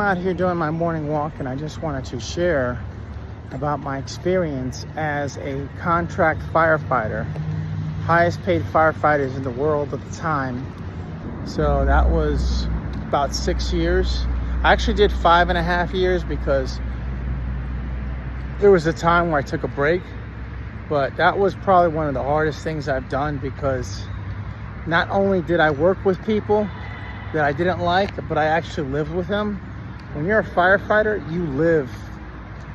out here doing my morning walk, and I just wanted to share about my experience as a contract firefighter, highest paid firefighters in the world at the time. So that was about 6 years. I actually did 5.5 years because there was a time where I took a break, but that was probably one of the hardest things I've done, because not only did I work with people that I didn't like, but I actually lived with them. When you're a firefighter, you live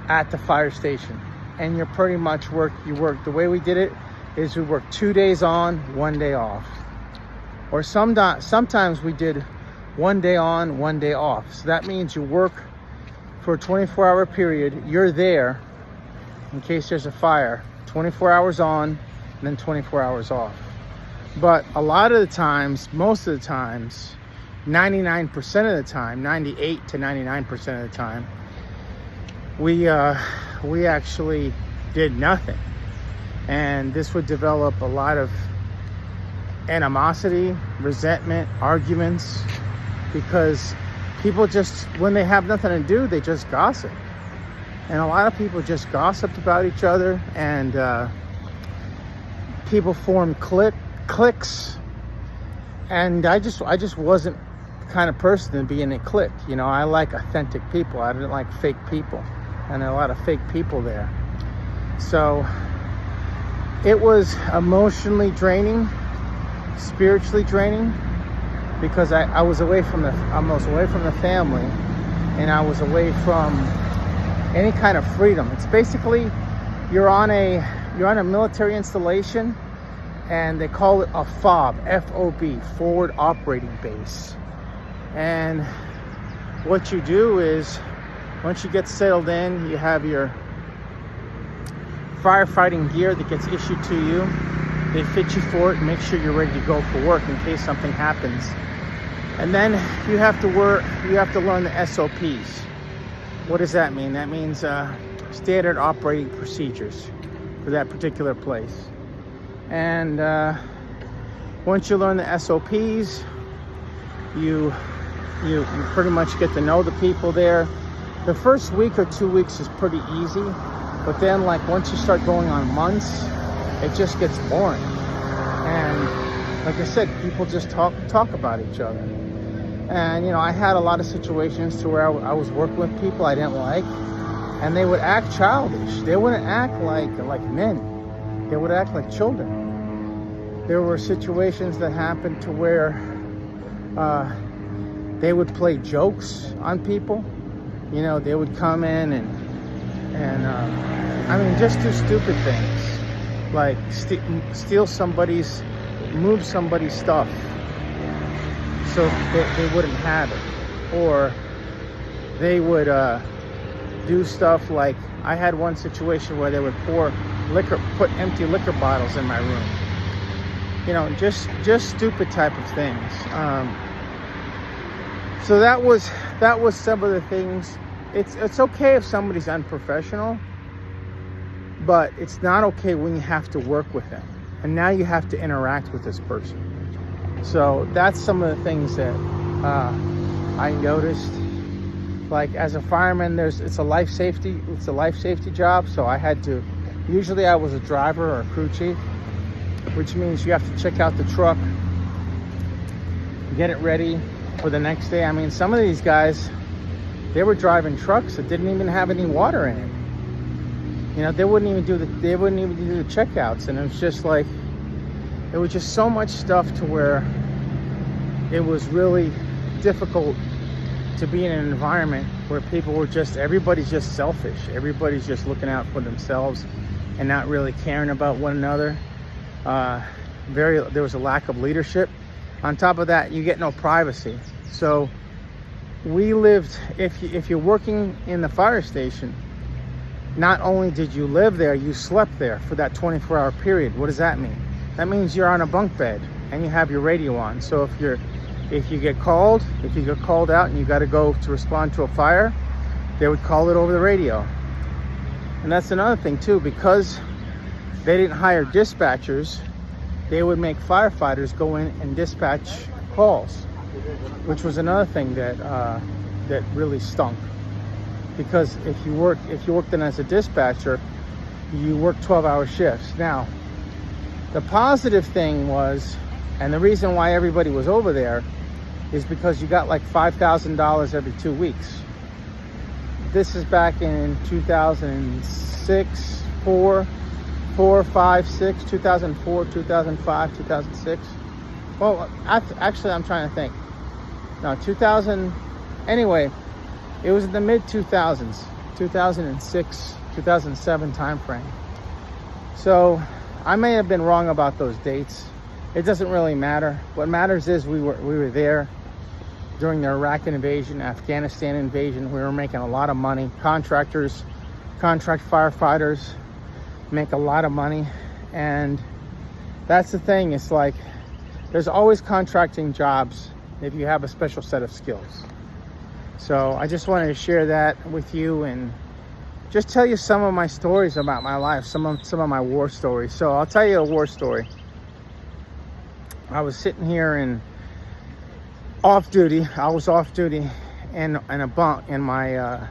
at the fire station, and you're pretty much you work. The way we did it is we worked 2 days on, 1 day off. Or sometimes we did 1 day on, 1 day off. So that means you work for a 24-hour period. You're there in case there's a fire, 24 hours on, and then 24 hours off. But a lot of the times, most of the times, 99% of the time, 98 to 99% of the time, we actually did nothing. And this would develop a lot of animosity, resentment, arguments, because people just, when they have nothing to do, they just gossip. And a lot of people just gossiped about each other, and people formed cliques. And I just wasn't the kind of person to be in a clique. You know, I like authentic people. I didn't like fake people, and there are a lot of fake people there. So it was emotionally draining, spiritually draining, because I was away from the family, and I was away from any kind of freedom. It's basically you're on a military installation, and they call it a FOB, F-O-B, forward operating base. And what you do is, once you get settled in, you have your firefighting gear that gets issued to you. They fit you for it and make sure you're ready to go for work in case something happens. And then you have to learn the SOPs. What does that mean? That means standard operating procedures for that particular place. And once you learn the SOPs, you pretty much get to know the people there. The first week or 2 weeks is pretty easy, but then like once you start going on months, it just gets boring. And like I said, people just talk about each other. And you know, I had a lot of situations to where I was working with people I didn't like, and they would act childish. They wouldn't act like men. They would act like children. There were situations that happened to where they would play jokes on people. You know, they would come in and I mean, just do stupid things, like move somebody's stuff so they wouldn't have it. Or they would do stuff like, I had one situation where they would put empty liquor bottles in my room. You know, just stupid type of things. So that was some of the things. It's okay if somebody's unprofessional, but it's not okay when you have to work with them, and now you have to interact with this person. So that's some of the things that I noticed. Like as a fireman, it's a life safety job. So I had to, usually I was a driver or a crew chief, which means you have to check out the truck, get it ready for the next day. I mean, some of these guys, they were driving trucks that didn't even have any water in it. You know, they wouldn't even do the checkouts, and it was just like, it was just so much stuff to where it was really difficult to be in an environment where everybody's just selfish. Everybody's just looking out for themselves and not really caring about one another. There was a lack of leadership. On top of that, you get no privacy. So we lived, if you're working in the fire station, not only did you live there, you slept there for that 24-hour period. What does that mean? That means you're on a bunk bed and you have your radio on. So if you get called out and you got to go to respond to a fire, they would call it over the radio. And that's another thing too, because they didn't hire dispatchers, they would make firefighters go in and dispatch calls, which was another thing that that really stunk. Because if you worked in as a dispatcher, you work 12-hour shifts. Now, the positive thing was, and the reason why everybody was over there, is because you got like $5,000 every 2 weeks. This is back in 2006, 4, 5, 6, 2004, 2005, 2006. Well, actually, I'm trying to think. No, 2000. Anyway, it was in the mid 2000s, 2006, 2007 time frame. So I may have been wrong about those dates. It doesn't really matter. What matters is we were there during the Iraq invasion, Afghanistan invasion. We were making a lot of money. Contractors, contract firefighters make a lot of money. And that's the thing. It's like there's always contracting jobs if you have a special set of skills. So I just wanted to share that with you and just tell you some of my stories about my life, some of my war stories. So I'll tell you a war story. I was sitting here in off duty. I was off duty in a bunk in my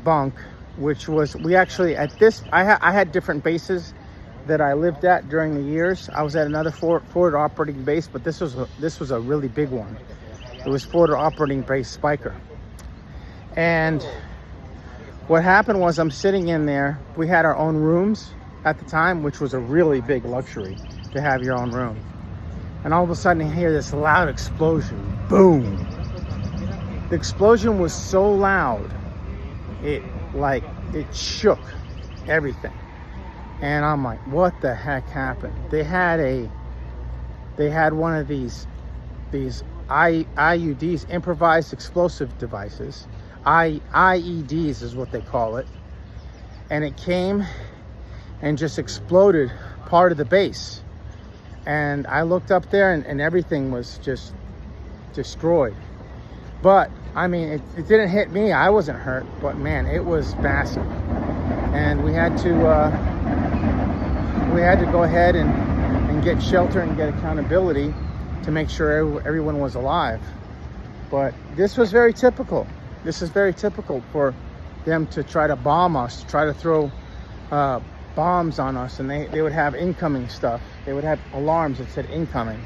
bunk, which was I had different bases that I lived at during the years. I was at another forward operating base, but this was a really big one. It was forward operating base Spiker. And what happened was I'm sitting in there. We had our own rooms at the time, which was a really big luxury to have your own room. And all of a sudden I hear this loud explosion. Boom. The explosion was so loud, it shook everything. And I'm like, what the heck happened? They had one of these IUDs, improvised explosive devices. IEDs is what they call it. And it came and just exploded part of the base. And I looked up there and everything was just destroyed. But I mean, it didn't hit me. I wasn't hurt, but man, it was massive. And we had to go ahead and get shelter and get accountability to make sure everyone was alive. But this was very typical. This is very typical for them to try to bomb us, to try to throw bombs on us, and they would have incoming stuff. They would have alarms that said incoming.